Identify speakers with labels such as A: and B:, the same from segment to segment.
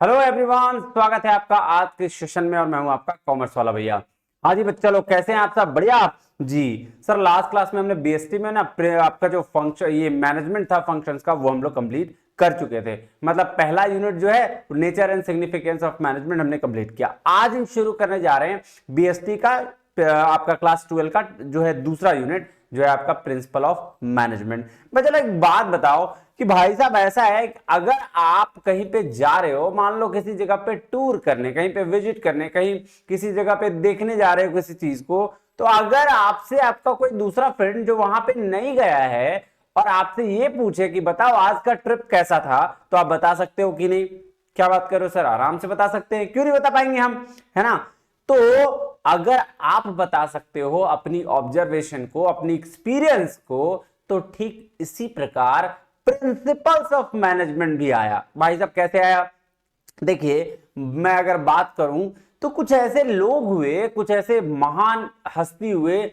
A: Hello everyone, स्वागत है आपका आज के सेशन में और मैं हूं आपका कॉमर्स वाला भैया। हाँ जी बच्चा लोग, कैसे हैं आप सब? बढ़िया आप जी। सर लास्ट क्लास में हमने बीएसटी में ना आपका जो फंक्शन ये मैनेजमेंट था फंक्शंस का, वो हम लोग कंप्लीट कर चुके थे। मतलब पहला यूनिट जो है nature and significance of management हमने कंप्लीट किया। आज हम शुरू करने जा रहे हैं बीएसटी का आपका क्लास 12 का जो है दूसरा यूनिट, जो है आपका प्रिंसिपल ऑफ मैनेजमेंट। मैं चलो एक बात बताओ कि भाई साहब ऐसा है कि अगर आप कहीं पे जा रहे हो, मान लो किसी जगह पे टूर करने, कहीं पे विजिट करने, कहीं किसी जगह पे देखने जा रहे हो किसी चीज को, तो अगर आपसे आपका कोई दूसरा फ्रेंड जो वहां पे नहीं गया है और आपसे ये पूछे कि बताओ आज का ट्रिप कैसा था, तो आप बता सकते हो कि नहीं? क्या बात करो सर, आराम से बता सकते हैं, क्यों नहीं बता पाएंगे हम, है ना? तो अगर आप बता सकते हो अपनी ऑब्जर्वेशन को, अपनी एक्सपीरियंस को, तो ठीक इसी प्रकार प्रिंसिपल्स ऑफ मैनेजमेंट भी आया। भाई साहब कैसे आया? देखिए, मैं अगर बात करूं तो कुछ ऐसे लोग हुए, कुछ ऐसे महान हस्ती हुए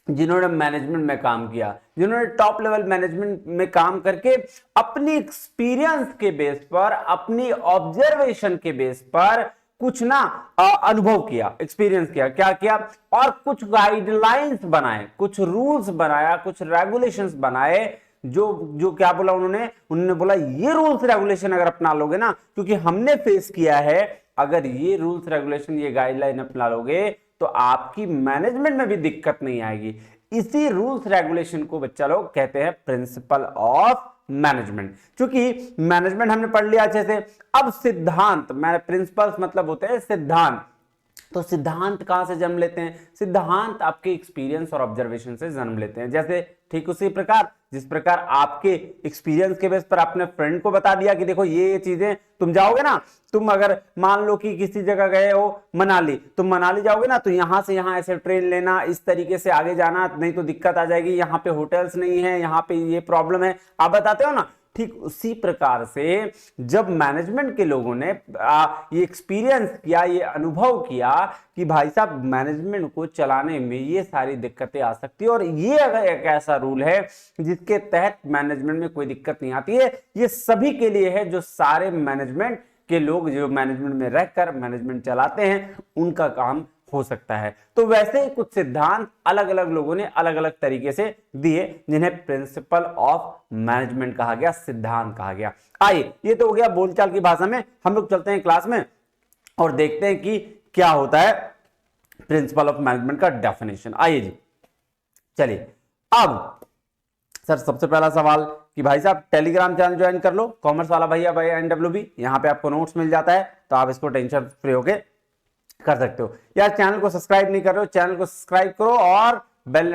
A: जिन्होंने मैनेजमेंट में काम किया, जिन्होंने टॉप लेवल मैनेजमेंट में काम करके अपनी एक्सपीरियंस के बेस पर, अपनी ऑब्जर्वेशन के बेस पर कुछ ना अनुभव किया, एक्सपीरियंस किया, क्या किया, और कुछ गाइडलाइंस बनाए, कुछ रूल्स बनाया, कुछ रेगुलेशंस बनाए। जो जो क्या बोला उन्होंने बोला ये रूल्स रेगुलेशन अगर अपना लोगे ना, क्योंकि हमने फेस किया है, अगर ये रूल्स रेगुलेशन, ये गाइडलाइन अपना लोगे तो आपकी मैनेजमेंट में भी दिक्कत नहीं आएगी। इसी रूल्स रेगुलेशन को बच्चा लोग कहते हैं प्रिंसिपल ऑफ मैनेजमेंट। क्योंकि मैनेजमेंट हमने पढ़ लिया अच्छे से, अब सिद्धांत, प्रिंसिपल्स मतलब होते हैं सिद्धांत। तो सिद्धांत कहां से जन्म लेते हैं? सिद्धांत आपके एक्सपीरियंस और ऑब्जर्वेशन से जन्म लेते हैं। जैसे ठीक उसी प्रकार जिस प्रकार आपके एक्सपीरियंस के बेस पर आपने फ्रेंड को बता दिया कि देखो ये चीजें, तुम जाओगे ना, तुम अगर मान लो कि किसी जगह गए हो मनाली, तुम मनाली जाओगे ना, तो यहां से यहां ऐसे ट्रेन लेना, इस तरीके से आगे जाना, नहीं तो दिक्कत आ जाएगी, यहां पे होटल्स नहीं है, यहां पे ये प्रॉब्लम है, आप बताते हो ना। ठीक उसी प्रकार से जब मैनेजमेंट के लोगों ने ये एक्सपीरियंस किया, ये अनुभव किया कि भाई साहब मैनेजमेंट को चलाने में ये सारी दिक्कतें आ सकती है, और ये अगर एक ऐसा रूल है जिसके तहत मैनेजमेंट में कोई दिक्कत नहीं आती है, ये सभी के लिए है, जो सारे मैनेजमेंट के लोग जो मैनेजमेंट में रहकर मैनेजमेंट चलाते हैं उनका काम हो सकता है। तो वैसे ही कुछ सिद्धांत अलग अलग लोगों ने अलग अलग तरीके से दिए, जिन्हें प्रिंसिपल ऑफ मैनेजमेंट कहा गया, सिद्धांत कहा गया। आइए, ये तो हो गया बोलचाल की भाषा में। हम लोग चलते हैं क्लास में और देखते हैं कि क्या होता है प्रिंसिपल ऑफ मैनेजमेंट का डेफिनेशन। आइए जी, चलिए। अब सर सबसे पहला सवाल कि भाई साहब टेलीग्राम चैनल ज्वाइन कर लो, कॉमर्स वाला भैया भाई NWB, यहां पे आपको नोट्स मिल जाता है, तो आप इसको टेंशन फ्री होके कर सकते हो। यार चैनल को सब्सक्राइब नहीं कर रहे हो, चैनल को सब्सक्राइब करो और बेल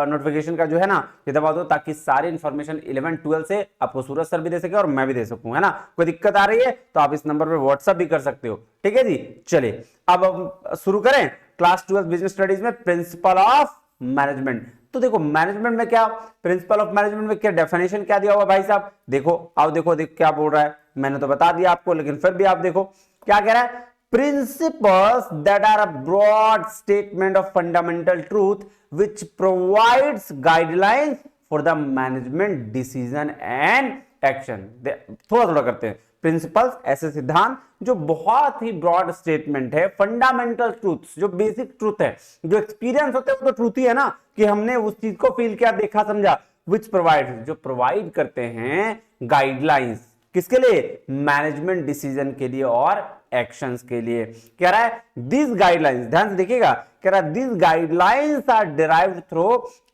A: नोटिफिकेशन का जो है ना ये दबा दो, ताकि सारी इंफॉर्मेशन 11 12 से आपको सूरज सर भी दे सके और मैं भी दे सकूं, है ना। कोई दिक्कत आ रही है तो आप इस नंबर पे व्हाट्सएप भी कर सकते हो, ठीक है जी। चलिए अब हम शुरू करें क्लास 12 बिजनेस स्टडीज में प्रिंसिपल ऑफ मैनेजमेंट। तो देखो मैनेजमेंट में क्या, प्रिंसिपल ऑफ मैनेजमेंट में क्या डेफिनेशन क्या दिया हुआ भाई साहब, देखो आओ देखो क्या बोल रहा है, मैंने तो बता दिया आपको, लेकिन फिर भी आप देखो क्या कह रहा है। Principles that are a broad statement of fundamental truth which provides guidelines for the management decision and action। थोड़ा थोड़ा करते हैं। प्रिंसिपल्स ऐसे सिद्धांत जो बहुत ही ब्रॉड स्टेटमेंट है, फंडामेंटल ट्रूथ जो बेसिक ट्रूथ है, जो एक्सपीरियंस होते हैं वो तो ट्रूथ ही है ना, कि हमने उस चीज को फील किया, देखा, समझा। विच प्रोवाइड, जो प्रोवाइड करते हैं गाइडलाइंस, किसके लिए? मैनेजमेंट डिसीजन के लिए और एक्शंस के लिए। कह रहा है दिस गाइडलाइंस, ध्यान से देखिएगा, कह रहा है this guidelines are derived through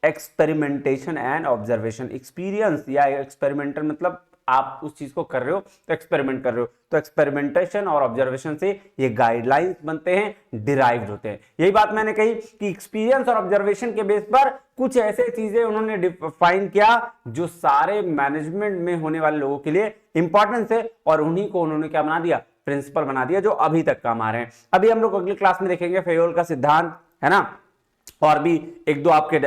A: experimentation and observation. Experience या एक्सपेरिमेंटल मतलब आप उस चीज को कर रहे हो तो एक्सपेरिमेंट कर रहे हो, तो एक्सपेरिमेंटेशन और ऑब्जर्वेशन से ये गाइडलाइंस बनते हैं, डिराइव्ड होते हैं। यही बात मैंने कही कि एक्सपीरियंस और ऑब्जर्वेशन के बेस पर कुछ ऐसे चीजें उन्होंने डिफाइन किया जो सारे मैनेजमेंट में होने वाले लोगों के लिए इंपॉर्टेंस है, और उन्हीं को उन्होंने क्या बना दिया, प्रिंसिपल बना दिया, जो अभी तक काम आ रहे हैं। अभी हम लोग अगली क्लास में देखेंगे फेयोल का सिद्धांत, है ना, और भी एक दो आपके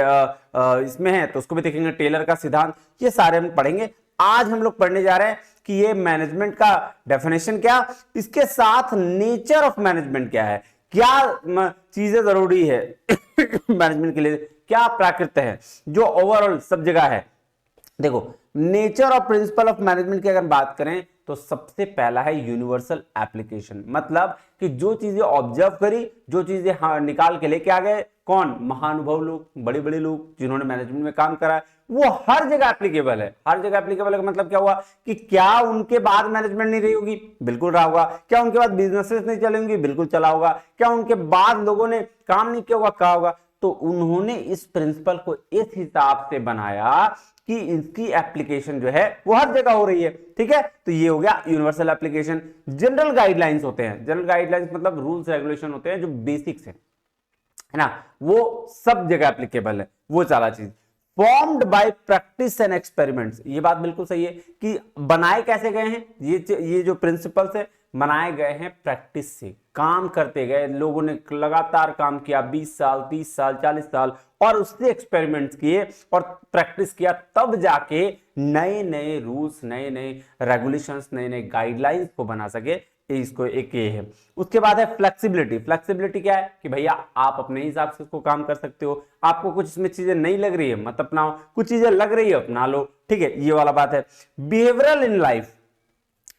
A: इसमें है तो उसको भी देखेंगे, टेलर का सिद्धांत, ये सारे हम पढ़ेंगे। आज हम लोग पढ़ने जा रहे हैं कि ये मैनेजमेंट का डेफिनेशन क्या, इसके साथ नेचर ऑफ मैनेजमेंट क्या है, क्या चीजें जरूरी है मैनेजमेंट के लिए, क्या प्राकृत है जो ओवरऑल सब जगह है। देखो नेचर और प्रिंसिपल ऑफ मैनेजमेंट की अगर बात करें तो सबसे पहला है यूनिवर्सल एप्लीकेशन, मतलब कि जो चीजें ऑब्जर्व करी, जो चीजें निकाल के लेके आ गए, कौन, महानुभव लोग, बड़े बड़े लोग जिन्होंने मैनेजमेंट में काम करा है, वो हर जगह एप्लीकेबल है। हर जगह एप्लीकेबल है का मतलब क्या हुआ कि क्या उनके बाद मैनेजमेंट नहीं रही होगी, बिल्कुल रहा होगा। क्या उनके बाद बिजनेसेस नहीं चलेंगी, बिल्कुल चला होगा। क्या उनके बाद लोगों ने काम नहीं किया होगा, कहा होगा। तो उन्होंने इस प्रिंसिपल को इस हिसाब से बनाया कि इसकी एप्लीकेशन जो है वो हर जगह हो रही है। ठीक है, तो ये हो गया यूनिवर्सल एप्लीकेशन। जनरल गाइडलाइंस होते हैं, जनरल गाइडलाइंस मतलब रूल्स रेगुलेशन होते हैं जो बेसिक्स है ना, वो सब जगह एप्लीकेबल है, वो सारा चीज। Formed by practice and experiments, ये बात बिल्कुल सही है कि बनाए कैसे गए हैं, ये जो प्रिंसिपल्स है बनाए गए हैं प्रैक्टिस से, काम करते गए लोगों ने, लगातार काम किया 20 साल 30 साल 40 साल, और उससे एक्सपेरिमेंट्स किए और प्रैक्टिस किया, तब जाके नए नए रूल्स, नए नए रेगुलेशंस, नए नए गाइडलाइंस को बना सके। इसको एक ये है। उसके बाद है फ्लेक्सिबिलिटी। फ्लेक्सिबिलिटी क्या है कि भैया आप अपने हिसाब से उसको काम कर सकते हो, आपको कुछ इसमें चीजें नहीं लग रही है मत अपनाओ, कुछ चीजें लग रही है अपना लो। ठीक है, ये वाला बात है। बिहेवियरल इन लाइफ,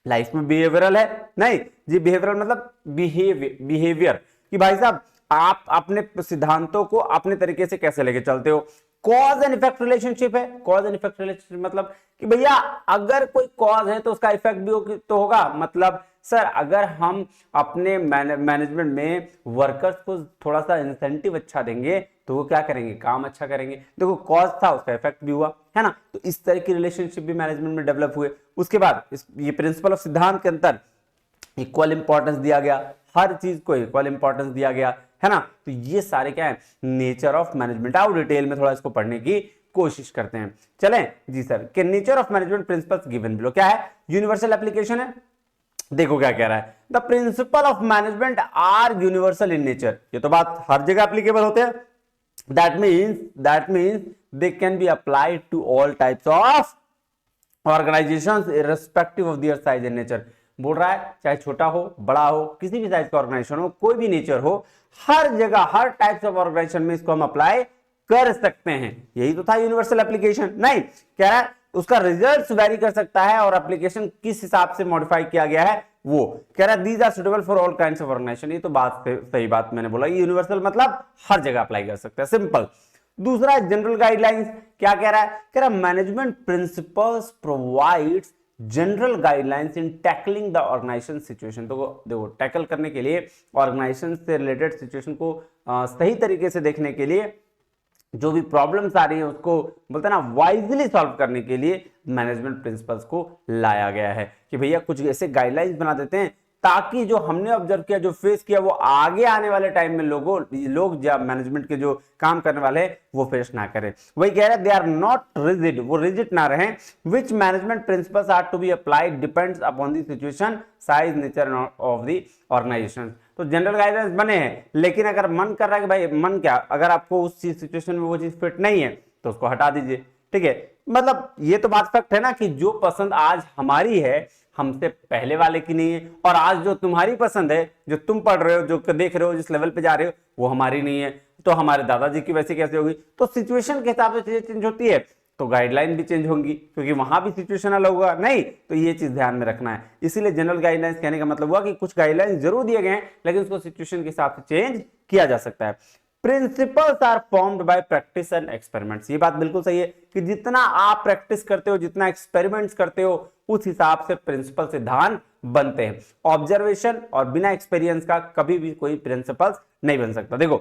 A: लाइफ में बिहेवियरल है नहीं जी, बिहेवियरल मतलब बिहेवियर कि भाई साहब आप अपने सिद्धांतों को अपने तरीके से कैसे लेके चलते हो। कॉज एंड इफेक्ट रिलेशनशिप है। कॉज एंड इफेक्ट रिलेशनशिप मतलब कि भैया अगर कोई कॉज है तो उसका इफेक्ट भी तो होगा। मतलब सर अगर हम अपने मैनेजमेंट में वर्कर्स को थोड़ा सा इंसेंटिव अच्छा देंगे तो वो क्या करेंगे, काम अच्छा करेंगे। देखो कॉज था, उसका इफेक्ट भी हुआ, है ना। तो इस तरह की रिलेशनशिप भी मैनेजमेंट में डेवलप हुए। उसके बाद ये प्रिंसिपल ऑफ सिद्धांत के अंतर इक्वल इंपॉर्टेंस दिया गया, हर चीज को इक्वल इंपॉर्टेंस दिया गया, है ना। तो ये सारे क्या है, नेचर ऑफ मैनेजमेंट। आओ डिटेल में थोड़ा इसको पढ़ने की कोशिश करते हैं। चलें जी सर, के nature of management principles given below क्या है, यूनिवर्सल एप्लीकेशन है। देखो क्या कह रहा है, the principle of management are universal in nature. ये तो बात हर जगह एप्लीकेबल होते हैं। That means they can be applied to all types of organisations irrespective of their size and nature. बोल रहा है चाहे छोटा हो बड़ा हो, किसी भी साइज का ऑर्गेनाइजेशन हो, कोई भी नेचर हो, हर जगह हर टाइप्स ऑफ ऑर्गेनाइजेशन में इसको हम अप्लाई कर सकते हैं। यही तो था यूनिवर्सल एप्लीकेशन। नहीं कह रहा है उसका रिजल्ट्स वेरी कर सकता है और एप्लीकेशन किस हिसाब से मॉडिफाई किया गया है वो कह रहा है these are suitable for all kinds of organisation. ये तो बात सही बात मैंने बोला, ये यूनिवर्सल मतलब हर जगह अप्लाई कर सकते हैं, सिंपल। दूसरा जनरल गाइडलाइंस, क्या कह रहा है, कह रहा है management principles provides general guidelines in tackling the organisation situation. तो देखो टैकल करने के लिए, ऑर्गेनाइजेशन से रिलेटेड सिचुएशन को सही तरीके से देखने के लिए, जो भी प्रॉब्लम्स आ रही है उसको बोलते हैं ना वाइजली सॉल्व करने के लिए मैनेजमेंट प्रिंसिपल्स को लाया गया है कि भैया कुछ ऐसे गाइडलाइंस बना देते हैं ताकि जो हमने ऑब्जर्व किया, जो फेस किया, वो आगे आने वाले टाइम में लोग मैनेजमेंट के जो काम करने वाले हैं वो फेस ना करें। वही कह रहे हैं दे आर नॉट रिजिड, वो रिजिड ना रहे। Which management principles are to be applied depends upon the situation, size, nature of the organization. तो जनरल गाइडेंस बने हैं, लेकिन अगर मन कर रहा है कि भाई मन क्या, अगर आपको उस चीज सिचुएशन में वो चीज फिट नहीं है तो उसको हटा दीजिए। ठीक है, मतलब ये तो बात फैक्ट है ना कि जो पसंद आज हमारी है हमसे पहले वाले की नहीं है, और आज जो तुम्हारी पसंद है, जो तुम पढ़ रहे हो, जो देख रहे हो, जिस लेवल पे जा रहे हो, वो हमारी नहीं है। तो हमारे दादाजी की वैसे कैसे होगी। तो सिचुएशन के हिसाब से चीजें चेंज होती है तो गाइडलाइन भी चेंज होंगी, क्योंकि वहां भी सिचुएशन अलग होगा। नहीं तो ये चीज ध्यान में रखना है। इसीलिए जनरल गाइडलाइंस कहने का मतलब हुआ कि कुछ गाइडलाइंस जरूर दिए गए हैं लेकिन उसको सिचुएशन के हिसाब से चेंज किया जा सकता है। Principles are formed by practice and experiments. ये बात बिल्कुल सही है कि जितना आप प्रैक्टिस करते हो, जितना एक्सपेरिमेंट्स करते हो, उस हिसाब से प्रिंसिपल सिद्धांत बनते हैं। ऑब्जर्वेशन और बिना एक्सपीरियंस का कभी भी कोई प्रिंसिपल्स नहीं बन सकता। देखो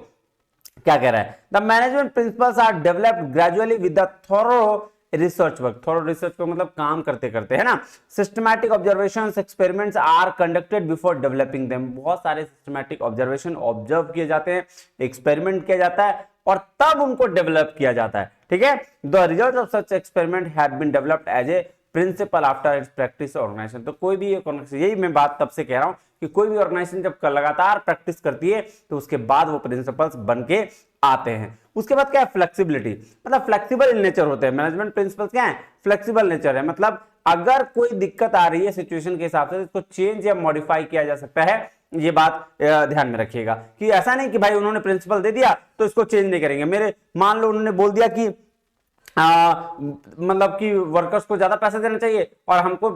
A: क्या कह रहा है, the management principles are developed gradually with the thorough research work. Thorough research को मतलब काम करते करते, है ना। Systematic observations, experiments are conducted before developing them. बहुत सारे सिस्टमैटिक ऑब्जर्वेशन ऑब्जर्व किए जाते हैं, एक्सपेरिमेंट किया जाता है और तब उनको डेवलप किया जाता है। ठीक है, the result of such experiment have been developed as a principle after its practice organisation. तो कोई भी यही मैं बात तब से कह रहा हूं कि कोई भी ऑर्गेनाइजेशन जब लगातार प्रैक्टिस करती है तो उसके बाद वो प्रिंसिपल्स बन के आते हैं। उसके बाद क्या है, फ्लेक्सिबिलिटी, मतलब फ्लेक्सिबल इन नेचर होते हैं। मैनेजमेंट प्रिंसिपल्स क्या है, फ्लेक्सिबल नेचर है। मतलब अगर कोई दिक्कत आ रही है सिचुएशन के हिसाब से, इसको चेंज या मॉडिफाई किया जा सकता है। ये बात ध्यान में रखिएगा कि ऐसा नहीं कि भाई उन्होंने प्रिंसिपल दे दिया तो इसको चेंज नहीं करेंगे। मेरे मान लो उन्होंने बोल दिया कि मतलब कि वर्कर्स को ज्यादा पैसे देना चाहिए और हमको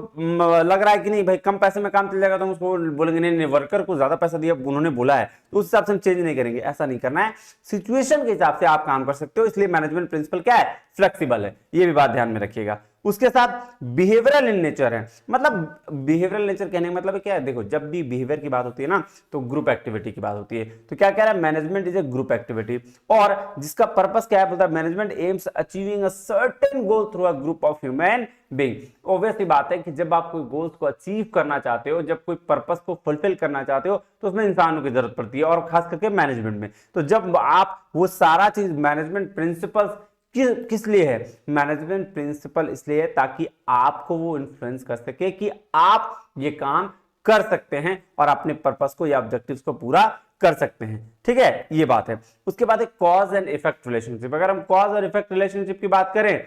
A: लग रहा है कि नहीं भाई कम पैसे में काम चल जाएगा, तो हम उसको बोलेंगे नहीं नहीं वर्कर को ज्यादा पैसा दिया उन्होंने बोला है तो उस हिसाब से हम चेंज नहीं करेंगे। ऐसा नहीं करना है, सिचुएशन के हिसाब से आप काम कर सकते हो, इसलिए मैनेजमेंट प्रिंसिपल क्या है, फ्लेक्सिबल है, ये भी बात ध्यान में रखिएगा। उसके साथ बिहेवियरल इन नेचर है, मतलब बिहेवियरल नेचर कहने का मतलब क्या है, देखो जब भी बिहेवियर की बात होती है ना तो ग्रुप एक्टिविटी की बात होती है। तो क्या कह रहा है, management is a group activity, और जिसका पर्पस क्या है, बोलता है management AIIMS achieving a certain goal through a group of human being. Obviously बात है कि जब आप कोई गोल्स को अचीव करना चाहते हो, जब कोई पर्पस को फुलफिल करना चाहते हो तो उसमें इंसानों की जरूरत पड़ती है, और खास करके मैनेजमेंट में। तो जब आप वो सारा चीज मैनेजमेंट प्रिंसिपल्स किस लिए है, मैनेजमेंट प्रिंसिपल इसलिए है ताकि आपको वो इन्फ्लुएंस कर सके कि आप ये काम कर सकते हैं और अपने पर्पस को या ऑब्जेक्टिव्स को पूरा कर सकते हैं। ठीक है, ये बात है। उसके बाद एक कॉज एंड इफेक्ट रिलेशनशिप, अगर हम कॉज और इफेक्ट रिलेशनशिप की बात करें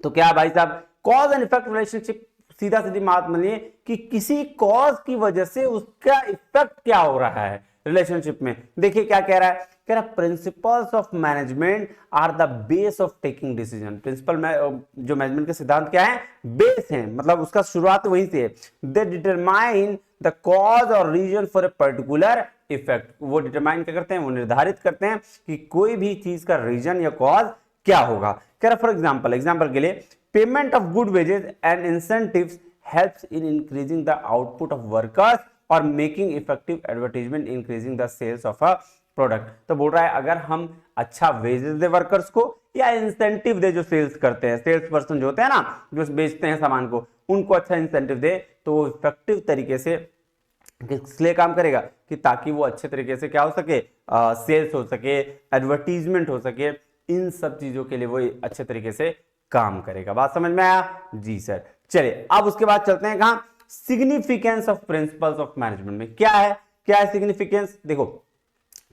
A: तो क्या भाई साहब, कॉज एंड इफेक्ट रिलेशनशिप सीधा सीधी बात मानिए कि किसी कॉज की वजह से उसका इफेक्ट क्या हो रहा है रिलेशनशिप में। देखिए क्या कह रहा है, कह रहा principles of management are the base of taking decision. Principle जो मैनेजमेंट के सिद्धांत क्या है, बेस है, मतलब उसका शुरुआत वहीं से है। दे डिटरमाइन द कॉज और reason for a particular effect. वो डिटरमाइन क्या करते हैं, वो निर्धारित करते हैं कि कोई भी चीज का रीजन या कॉज क्या होगा। कह रहा फॉर एग्जाम्पल के लिए payment of good wages and incentives helps in increasing the output of workers और making effective advertisement increasing the sales of a product. तो बोल रहा है अगर हम अच्छा वेजेस दे वर्कर्स को या इंसेंटिव दे, जो सेल्स करते हैं, सेल्स पर्सन जो होते हैं ना, जो बेचते हैं सामान को, उनको अच्छा इंसेंटिव दे तो वो इफेक्टिव तरीके से इसलिए काम करेगा कि ताकि वो अच्छे तरीके से क्या हो सके, सेल्स हो सके, एडवर्टीजमेंट हो सके, इन सब चीजों के लिए वो अच्छे तरीके से काम करेगा। बात समझ में आया जी सर। चलिए अब उसके बाद चलते हैं कहां, significance of principles of management में क्या है सिग्निफिकेंस। देखो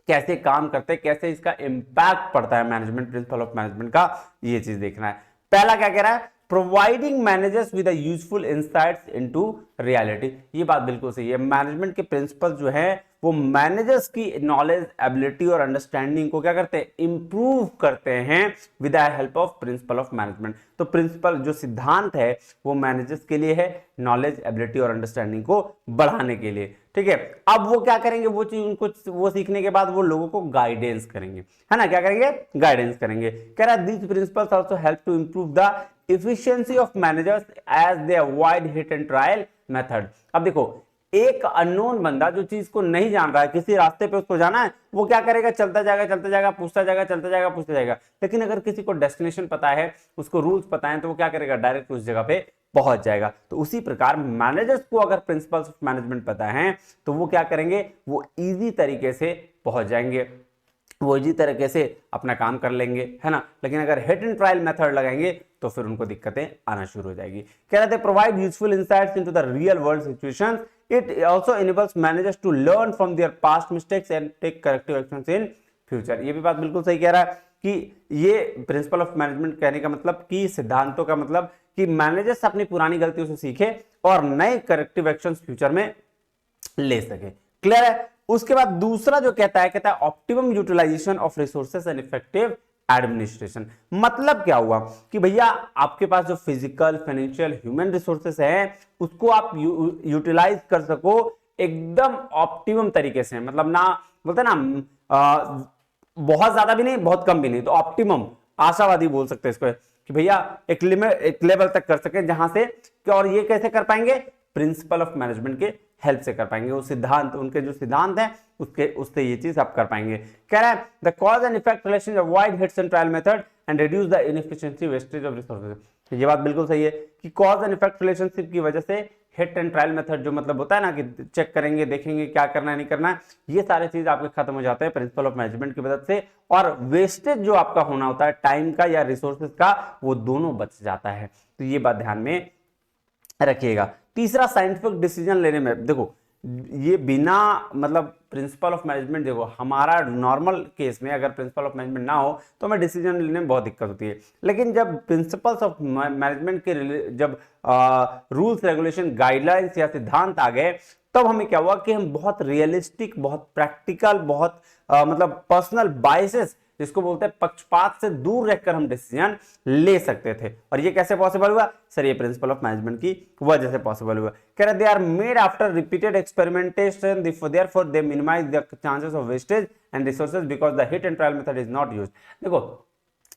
A: कैसे काम करते हैं, कैसे इसका इंपैक्ट पड़ता है मैनेजमेंट प्रिंसिपल ऑफ मैनेजमेंट का, ये चीज देखना है। पहला क्या कह रहा है, providing managers with useful insights into reality. ये बात बिल्कुल सही है, मैनेजमेंट के प्रिंसिपल जो है वो मैनेजर्स की नॉलेज, एबिलिटी और अंडरस्टैंडिंग को क्या करते हैं, इंप्रूव करते हैं with the help of principal of management. तो प्रिंसिपल जो सिद्धांत है वो मैनेजर्स के लिए है, नॉलेज, एबिलिटी और अंडरस्टैंडिंग को बढ़ाने के लिए। ठीक है, अब वो क्या करेंगे, वो चीज उनको, वो सीखने के बाद वो लोगों को गाइडेंस करेंगे, है ना, क्या करेंगे, गाइडेंस करेंगे। कह रहा है these principles also help to improve the efficiency of managers as they avoid hit and trial method। अब देखो एक अननोन बंदा जो चीज को नहीं जान रहा है, किसी रास्ते पे उसको जाना है, वो क्या करेगा, चलता जाएगा पूछता जाएगा, चलता जाएगा पूछता जाएगा। लेकिन अगर किसी को डेस्टिनेशन पता है, उसको रूल्स पता है, तो वो क्या करेगा, डायरेक्ट उस जगह पे पहुंच जाएगा। तो उसी प्रकार मैनेजर्स को अगर प्रिंसिपल्स ऑफ मैनेजमेंट पता है तो वो क्या करेंगे, वो इजी तरीके से पहुंच जाएंगे, वो इसी तरीके से अपना काम कर लेंगे, है ना। लेकिन अगर हिट एंड ट्रायल मेथड लगाएंगे तो फिर उनको दिक्कतें आना शुरू हो जाएगी। कह रहे थे provide useful insights into the real world situations, it also enables managers to learn from their past mistakes and take corrective actions in future. ये भी बात बिल्कुल सही कह रहा है कि ये प्रिंसिपल ऑफ मैनेजमेंट कहने का मतलब कि सिद्धांतों का मतलब कि मैनेजर्स अपनी पुरानी गलतियों से सीखे और नए करेक्टिव एक्शंस फ्यूचर में ले सके। क्लियर है। उसके बाद दूसरा जो कहता है optimum utilisation of resources and effective administration. मतलब क्या हुआ कि भैया आपके पास जो फिजिकल, फाइनेंशियल, ह्यूमन रिसोर्सेज है उसको आप यूटिलाइज कर सको एकदम ऑप्टिमम तरीके से, मतलब ना बोलते ना बहुत ज्यादा भी नहीं बहुत कम भी नहीं, तो ऑप्टिमम आशावादी बोल सकते हैं इसको कि भैया एक लिमिट, एक लेवल तक कर सके जहां से, और ये कैसे कर पाएंगे, प्रिंसिपल ऑफ मैनेजमेंट के हेल्प से कर पाएंगे। वो सिद्धांत, उनके जो सिद्धांत है उससे ये चीज आप कर पाएंगे। कह रहा है the cause and effect relation avoid hits and trial method and reduce the inefficiency wastage of resources. ये बात बिल्कुल सही है कि कॉज एंड इफेक्ट रिलेशनशिप की वजह से हिट एंड ट्रायल मेथड जो मतलब होता है ना कि चेक करेंगे, देखेंगे क्या करना है नहीं करना है, ये सारे चीज आपके खत्म हो जाते हैं प्रिंसिपल ऑफ मैनेजमेंट की मदद से, और वेस्टेज जो आपका होना होता है टाइम का या रिसोर्सेज का, वो दोनों बच जाता है। तो ये बात ध्यान में रखिएगा। तीसरा, साइंटिफिक डिसीजन लेने में, देखो ये बिना मतलब प्रिंसिपल ऑफ मैनेजमेंट, देखो हमारा नॉर्मल केस में अगर प्रिंसिपल ऑफ मैनेजमेंट ना हो तो हमें डिसीजन लेने में बहुत दिक्कत होती है। लेकिन जब प्रिंसिपल्स ऑफ मैनेजमेंट के जब रूल्स, रेगुलेशन, गाइडलाइंस या सिद्धांत आ गए, तब हमें क्या हुआ कि हम बहुत रियलिस्टिक, बहुत प्रैक्टिकल, बहुत मतलब पर्सनल बायसेस जिसको बोलते हैं पक्षपात से दूर रहकर हम डिसीजन ले सकते थे। और ये कैसे पॉसिबल हुआ सर, ये प्रिंसिपल ऑफ मैनेजमेंट की वजह से पॉसिबल हुआ। कह रहे they are made after repeated experimentation, therefore they minimise the chances of wastage and resources because the hit and trial method is not used. देखो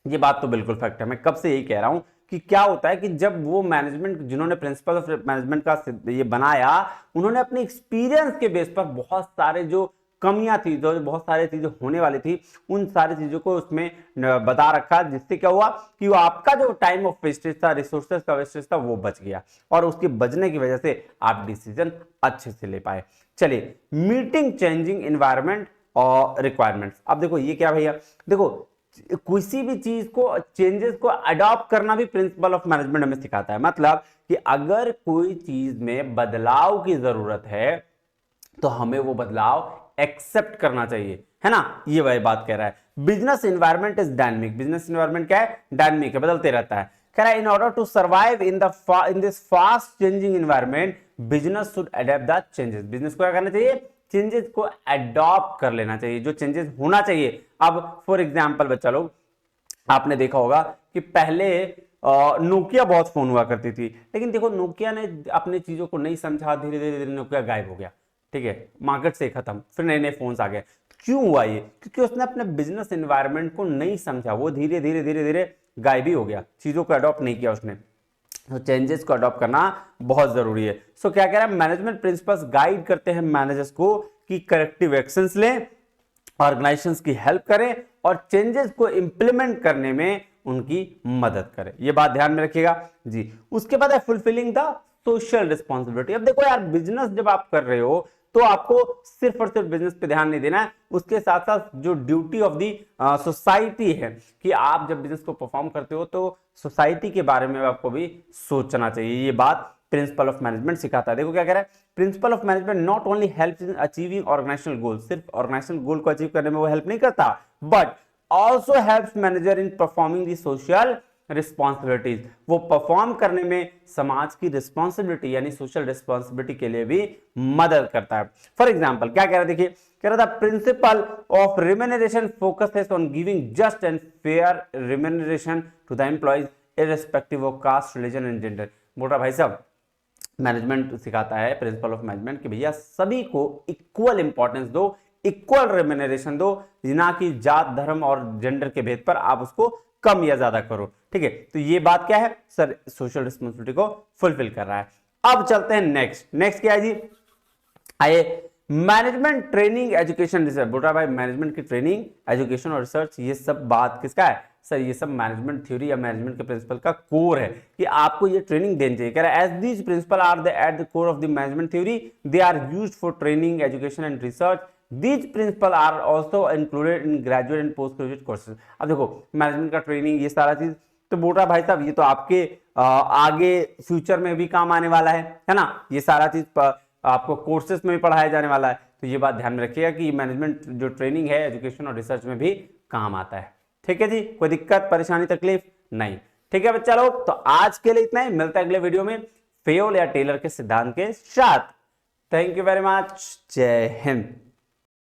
A: ये बात तो बिल्कुल फैक्ट है, मैं कब से यही कह रहा हूं कि क्या होता है कि जब वो मैनेजमेंट जिन्होंने प्रिंसिपल ऑफ मैनेजमेंट का ये बनाया, उन्होंने अपने एक्सपीरियंस के बेस पर बहुत सारे जो कमियां थी, जो बहुत सारी चीजें होने वाली थी, उन सारी चीजों को उसमें बता रखा, जिससे क्या हुआ कि वो आपका जो टाइम ऑफ वेस्टेज था, रिसोर्सेज का वेस्टेज था, वो बच गया और उसके बचने की वजह से आप डिसीजन अच्छे से ले पाए। चलिए, मीटिंग चेंजिंग एनवायरनमेंट और रिक्वायरमेंट्स। अब देखो ये क्या भैया, देखो किसी भी चीज को चेंजेस को अडॉप्ट करना भी प्रिंसिपल ऑफ मैनेजमेंट हमें सिखाता है। मतलब कि अगर कोई चीज में बदलाव की जरूरत है तो हमें वो बदलाव एक्सेप्ट करना चाहिए, है ना, ये वही बात कह रहा है। Business environment is dynamic, business environment क्या है, डायनेमिक है, बदलते रहता है। कह रहा है in order to survive in this fast changing environment business should adopt the changes. Business को क्या करना चाहिए, चेंजेस को अडॉप्ट कर लेना चाहिए, जो चेंजेस होना चाहिए। अब फॉर एग्जांपल बच्चा लोग, आपने देखा होगा कि पहले नोकिया बहुत फोन हुआ करती थी, लेकिन देखो नोकिया ने अपने चीजों को नहीं समझा, धीरे धीरे धीरे नोकिया गायब हो गया, ठीक है, मार्केट से खत्म, फिर नए नए फोन्स आ गए। क्यों हुआ ये, क्योंकि उसने अपने बिजनेस एनवायरनमेंट को नहीं समझा, वो धीरे धीरे धीरे धीरे गायब ही हो गया, चीजों को अडॉप्ट नहीं किया उसने। तो चेंजेस को अडॉप्ट करना बहुत जरूरी है। सो क्या कह रहा है, मैनेजमेंट प्रिंसिपल्स गाइड करते हैं मैनेजर्स को कि करेक्टिव एक्शंस लें, ऑर्गेनाइजेशंस की हेल्प करें और चेंजेस को इंप्लीमेंट करने में उनकी मदद करें। ये बात ध्यान में रखिएगा जी। उसके बाद है फुलफिलिंग द सोशल रिस्पॉन्सिबिलिटी। अब देखो यार, बिजनेस जब आप कर रहे हो तो आपको सिर्फ और सिर्फ बिजनेस पे ध्यान नहीं देना है, उसके साथ साथ जो ड्यूटी ऑफ दी सोसाइटी है कि आप जब बिजनेस को परफॉर्म करते हो तो सोसाइटी के बारे में आपको भी सोचना चाहिए। ये बात प्रिंसिपल ऑफ मैनेजमेंट सिखाता है। देखो क्या कह रहा है, principle of management not only helps in achieving organizational goal, सिर्फ ऑर्गेनाइजेशनल गोल को अचीव करने में वो हेल्प नहीं करता, but also helps manager in performing the social responsibilities. वो परफॉर्म करने में समाज की रिस्पॉन्सिबिलिटी यानी सोशल रिस्पॉन्सिबिलिटी के लिए भी मदद करता है। फॉर एग्जाम्पल क्या कह रहा है, देखिए कह रहा था principle of remuneration focuses on giving just and fair remuneration to the employees irrespective of caste, religion and gender. बोल रहा भाई साहब, मैनेजमेंट सिखाता है प्रिंसिपल ऑफ मैनेजमेंट कि भैया सभी को इक्वल इंपॉर्टेंस दो, इक्वल रेम्यूनरेशन दो, ना कि जात धर्म और जेंडर के भेद पर आप उसको कम या ज्यादा करो, ठीक है। तो ये बात क्या है सर, सोशल रिस्पॉन्सिबिलिटी को फुलफिल कर रहा है। अब चलते हैं नेक्स्ट क्या है जी, आइए मैनेजमेंट ट्रेनिंग एजुकेशन रिसर्च। बोल रहा भाई मैनेजमेंट की ट्रेनिंग एजुकेशन और रिसर्च ये सब बात किसका है सर, ये सब मैनेजमेंट थ्योरी या मैनेजमेंट के प्रिंसिपल का कोर है कि आपको ये ट्रेनिंग देनी चाहिए। कह रहा है as these principle are the at the core of the management theory, they are used for training education and research, these principle are also included in graduate and post graduate courses. अब देखो management का training ये सारा चीज तो बोल रहा भाई साहब ये तो आपके आगे फ्यूचर में भी काम आने वाला है ना, ये सारा चीज आपको कोर्सेज में भी पढ़ाया जाने वाला है। तो ये बात ध्यान में रखिएगा कि मैनेजमेंट जो ट्रेनिंग है एजुकेशन और रिसर्च में भी काम आता है, ठीक है जी। कोई दिक्कत परेशानी तकलीफ नहीं, ठीक है बच्चा लोग। तो आज के लिए इतना ही, मिलता है अगले वीडियो में फेयोल या टेलर के सिद्धांत के साथ। थैंक यू वेरी मच, जय हिंद।